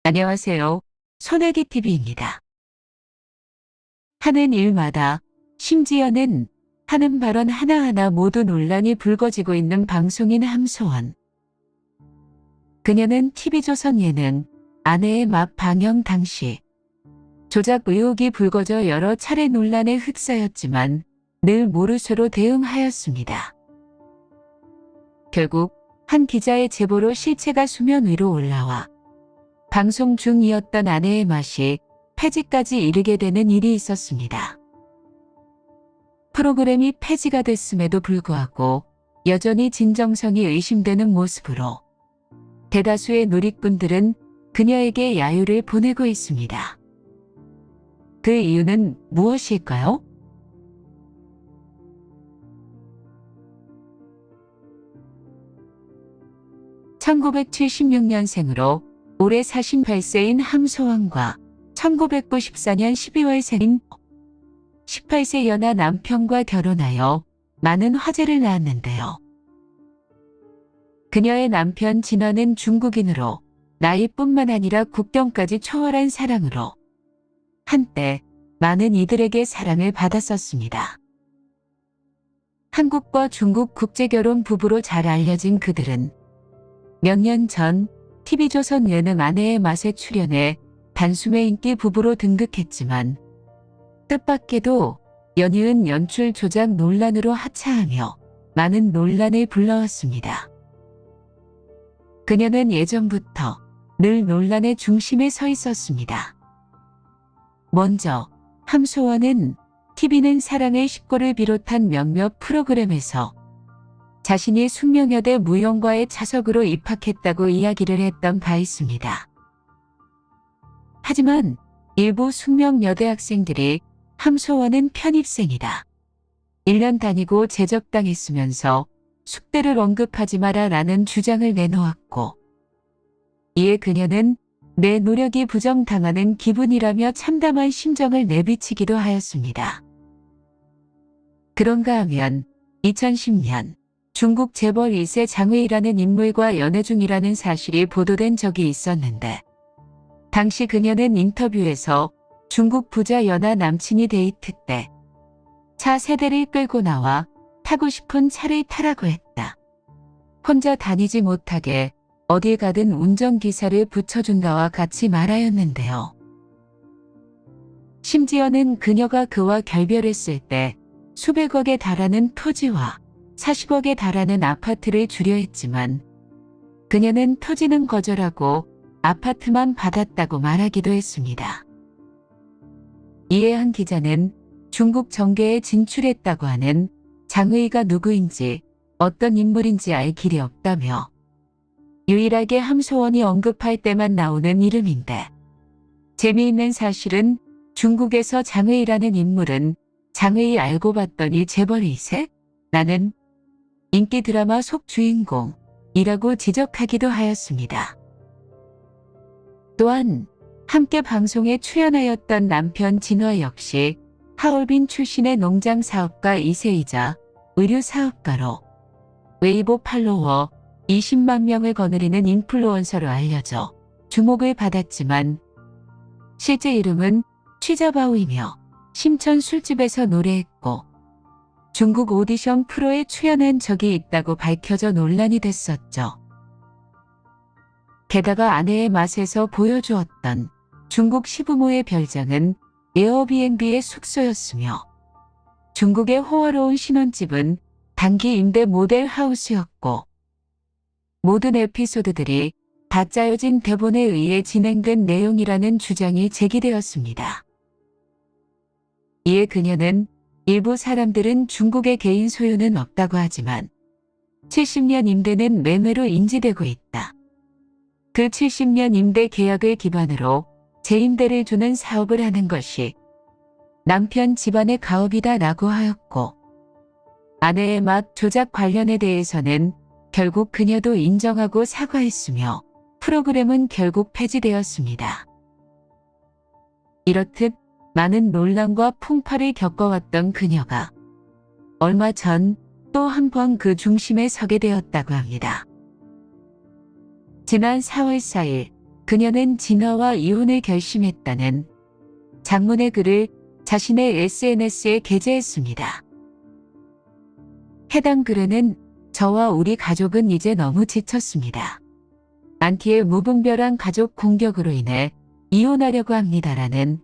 안녕하세요. 소나기TV입니다. 하는 일마다, 심지어는 하는 발언 하나하나 모두 논란이 불거지고 있는 방송인 함소원. 그녀는 TV조선 예능 아내의 맛 방영 당시 조작 의혹이 불거져 여러 차례 논란에 휩싸였지만 늘 모르쇠로 대응하였습니다. 결국 한 기자의 제보로 실체가 수면 위로 올라와 방송 중이었던 아내의 맛이 폐지까지 이르게 되는 일이 있었습니다. 프로그램이 폐지가 됐음에도 불구하고 여전히 진정성이 의심되는 모습으로 대다수의 누리꾼들은 그녀에게 야유를 보내고 있습니다. 그 이유는 무엇일까요? (1976년생으로) 올해 48세인 함소원과 1994년 12월생인 18세 연하 남편과 결혼하여 많은 화제를 낳았는데요. 그녀의 남편 진원은 중국인으로 나이뿐만 아니라 국경까지 초월한 사랑으로 한때 많은 이들에게 사랑을 받았었습니다. 한국과 중국 국제결혼 부부로 잘 알려진 그들은 몇 년 전 TV조선 예능 아내의 맛에 출연해 단숨에 인기 부부로 등극했지만 뜻밖에도 연이은 연출 조작 논란으로 하차하며 많은 논란을 불러왔습니다. 그녀는 예전부터 늘 논란의 중심에 서 있었습니다. 먼저 함소원은 TV는 사랑의 식구를 비롯한 몇몇 프로그램에서 자신이 숙명여대 무용과의 차석으로 입학했다고 이야기를 했던 바 있습니다. 하지만 일부 숙명여대 학생들이 함소원은 편입생이다, 1년 다니고 제적당했으면서 숙대를 언급하지 마라 라는 주장을 내놓았고, 이에 그녀는 내 노력이 부정당하는 기분이라며 참담한 심정을 내비치기도 하였습니다. 그런가 하면 2010년 중국 재벌 2세 장웨이라는 인물과 연애 중이라는 사실이 보도된 적이 있었는데, 당시 그녀는 인터뷰에서 중국 부자 연하 남친이 데이트 때 차 세대를 끌고 나와 타고 싶은 차를 타라고 했다, 혼자 다니지 못하게 어딜 가든 운전기사를 붙여준다와 같이 말하였는데요. 심지어는 그녀가 그와 결별했을 때 수백억에 달하는 토지와 40억에 달하는 아파트를 주려 했지만 그녀는 토지는 거절하고 아파트만 받았다고 말하기도 했습니다. 이에 한 기자는 중국 정계에 진출했다고 하는 장웨이가 누구인지 어떤 인물인지 알 길이 없다며 유일하게 함소원이 언급할 때만 나오는 이름인데, 재미있는 사실은 중국에서 장웨이라는 인물은 장웨이 알고 봤더니 재벌 2세? 라는 인기 드라마 속 주인공이라고 지적하기도 하였습니다. 또한 함께 방송에 출연하였던 남편 진화 역시 하얼빈 출신의 농장 사업가 2세이자 의류 사업가로 웨이보 팔로워 20만 명을 거느리는 인플루언서로 알려져 주목을 받았지만 실제 이름은 취자바오이며 심천 술집에서 노래했고 중국 오디션 프로에 출연한 적이 있다고 밝혀져 논란이 됐었죠. 게다가 아내의 맛에서 보여주었던 중국 시부모의 별장은 에어비앤비의 숙소였으며 중국의 호화로운 신혼집은 단기 임대 모델 하우스였고, 모든 에피소드들이 다 짜여진 대본에 의해 진행된 내용이라는 주장이 제기되었습니다. 이에 그녀는 일부 사람들은 중국의 개인 소유는 없다고 하지만 70년 임대는 매매로 인지되고 있다, 그 70년 임대 계약을 기반으로 재임대를 주는 사업을 하는 것이 남편 집안의 가업이다 라고 하였고, 아내의 맛 조작 관련에 대해서는 결국 그녀도 인정하고 사과했으며 프로그램은 결국 폐지되었습니다. 이렇듯 많은 논란과 풍파를 겪어왔던 그녀가 얼마 전 또 한 번 그 중심에 서게 되었다고 합니다. 지난 4월 4일 그녀는 진아와 이혼을 결심했다는 장문의 글을 자신의 SNS에 게재했습니다. 해당 글에는 저와 우리 가족은 이제 너무 지쳤습니다. 안티의 무분별한 가족 공격으로 인해 이혼하려고 합니다라는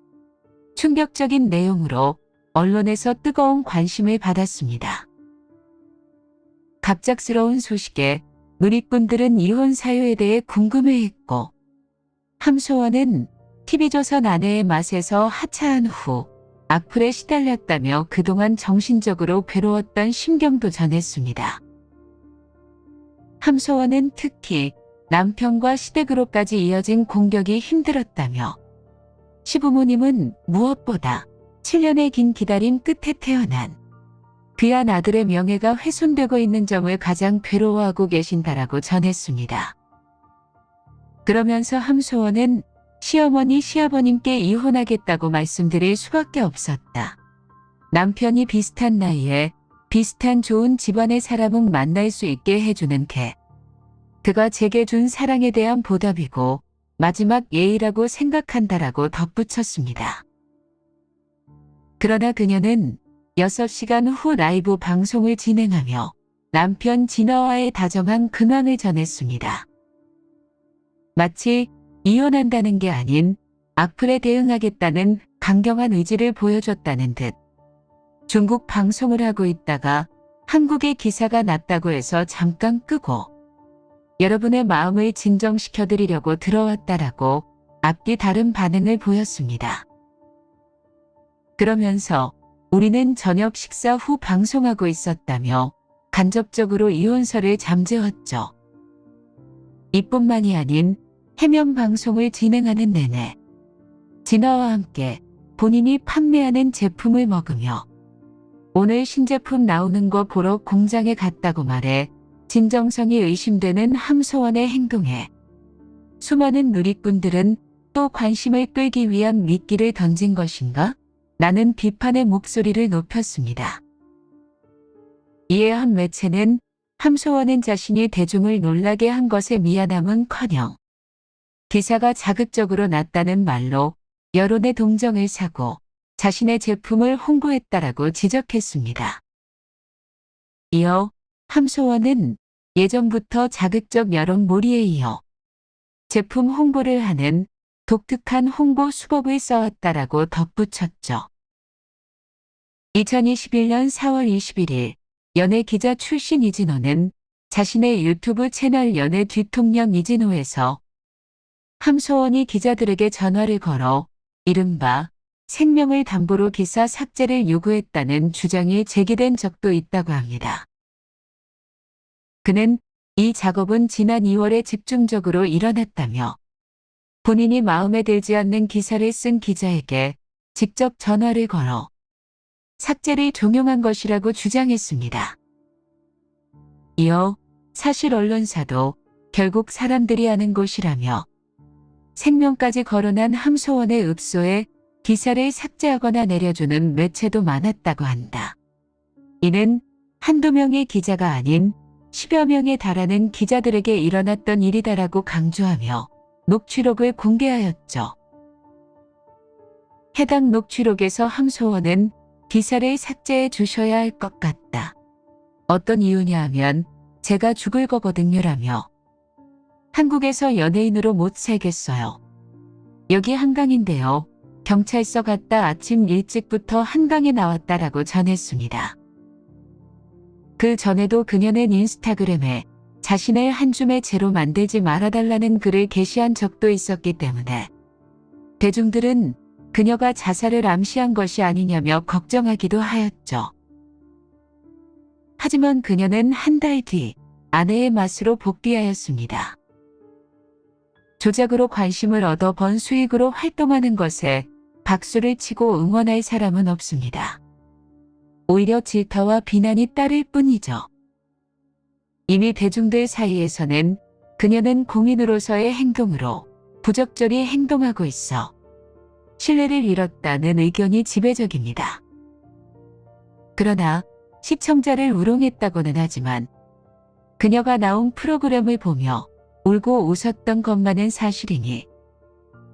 충격적인 내용으로 언론에서 뜨거운 관심을 받았습니다. 갑작스러운 소식에 누리꾼들은 이혼 사유에 대해 궁금해했고 함소원은 TV조선 아내의 맛에서 하차한 후 악플에 시달렸다며 그동안 정신적으로 괴로웠던 심경도 전했습니다. 함소원은 특히 남편과 시댁으로까지 이어진 공격이 힘들었다며 시부모님은 무엇보다 7년의 긴 기다림 끝에 태어난 귀한 아들의 명예가 훼손되고 있는 점을 가장 괴로워하고 계신다라고 전했습니다. 그러면서 함소원은 시어머니, 시아버님께 이혼하겠다고 말씀드릴 수밖에 없었다. 남편이 비슷한 나이에 비슷한 좋은 집안의 사람은 만날 수 있게 해주는 게 그가 제게 준 사랑에 대한 보답이고 마지막 예의라고 생각한다라고 덧붙였습니다. 그러나 그녀는 6시간 후 라이브 방송을 진행하며 남편 진아와의 다정한 근황을 전했습니다. 마치 이혼한다는 게 아닌 악플에 대응하겠다는 강경한 의지를 보여줬다는 듯 중국 방송을 하고 있다가 한국의 기사가 났다고 해서 잠깐 끄고 여러분의 마음을 진정시켜드리려고 들어왔다라고 앞뒤 다른 반응을 보였습니다. 그러면서 우리는 저녁 식사 후 방송하고 있었다며 간접적으로 이혼설을 잠재웠죠. 이뿐만이 아닌 해명 방송을 진행하는 내내 진아와 함께 본인이 판매하는 제품을 먹으며 오늘 신제품 나오는 거 보러 공장에 갔다고 말해 진정성이 의심되는 함소원의 행동에 수많은 누리꾼들은 또 관심을 끌기 위한 미끼를 던진 것인가? 라는 비판의 목소리를 높였습니다. 이에 한 매체는 함소원은 자신이 대중을 놀라게 한 것에 미안함은커녕 기사가 자극적으로 났다는 말로 여론의 동정을 사고 자신의 제품을 홍보했다라고 지적했습니다. 이어 함소원은 예전부터 자극적 여론몰이에 이어 제품 홍보를 하는 독특한 홍보 수법을 써왔다라고 덧붙였죠. 2021년 4월 21일 연예 기자 출신 이진호는 자신의 유튜브 채널 연예 뒤통령 이진호에서 함소원이 기자들에게 전화를 걸어 이른바 생명을 담보로 기사 삭제를 요구했다는 주장이 제기된 적도 있다고 합니다. 그는 이 작업은 지난 2월에 집중적으로 일어났다며 본인이 마음에 들지 않는 기사를 쓴 기자에게 직접 전화를 걸어 삭제를 종용한 것이라고 주장했습니다. 이어 사실 언론사도 결국 사람들이 아는 곳이라며 생명까지 거론한 함소원의 읍소에 기사를 삭제하거나 내려주는 매체도 많았다고 한다. 이는 한두 명의 기자가 아닌 10여 명에 달하는 기자들에게 일어났던 일이다라고 강조하며 녹취록을 공개하였죠. 해당 녹취록에서 함소원은 기사를 삭제해 주셔야 할 것 같다. 어떤 이유냐 하면 제가 죽을 거거든요라며 한국에서 연예인으로 못 살겠어요. 여기 한강인데요. 경찰서 갔다 아침 일찍부터 한강에 나왔다라고 전했습니다. 그 전에도 그녀는 인스타그램에 자신을 한 줌의 죄로 만들지 말아달라는 글을 게시한 적도 있었기 때문에 대중들은 그녀가 자살을 암시한 것이 아니냐며 걱정하기도 하였죠. 하지만 그녀는 한 달 뒤 아내의 맛으로 복귀하였습니다. 조작으로 관심을 얻어 번 수익으로 활동하는 것에 박수를 치고 응원할 사람은 없습니다. 오히려 질타와 비난이 따를 뿐이죠. 이미 대중들 사이에서는 그녀는 공인으로서의 행동으로 부적절히 행동하고 있어 신뢰를 잃었다는 의견이 지배적입니다. 그러나 시청자를 우롱했다고는 하지만 그녀가 나온 프로그램을 보며 울고 웃었던 것만은 사실이니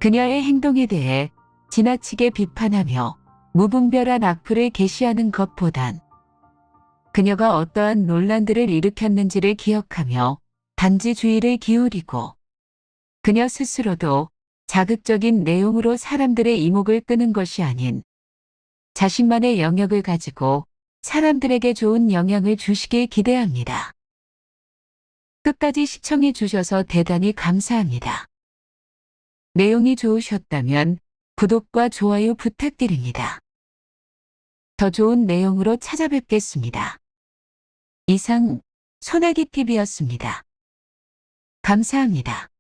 그녀의 행동에 대해 지나치게 비판하며 무분별한 악플을 게시하는 것보단 그녀가 어떠한 논란들을 일으켰는지를 기억하며 단지 주의를 기울이고 그녀 스스로도 자극적인 내용으로 사람들의 이목을 끄는 것이 아닌 자신만의 영역을 가지고 사람들에게 좋은 영향을 주시길 기대합니다. 끝까지 시청해 주셔서 대단히 감사합니다. 내용이 좋으셨다면 구독과 좋아요 부탁드립니다. 더 좋은 내용으로 찾아뵙겠습니다. 이상 소나기TV였습니다. 감사합니다.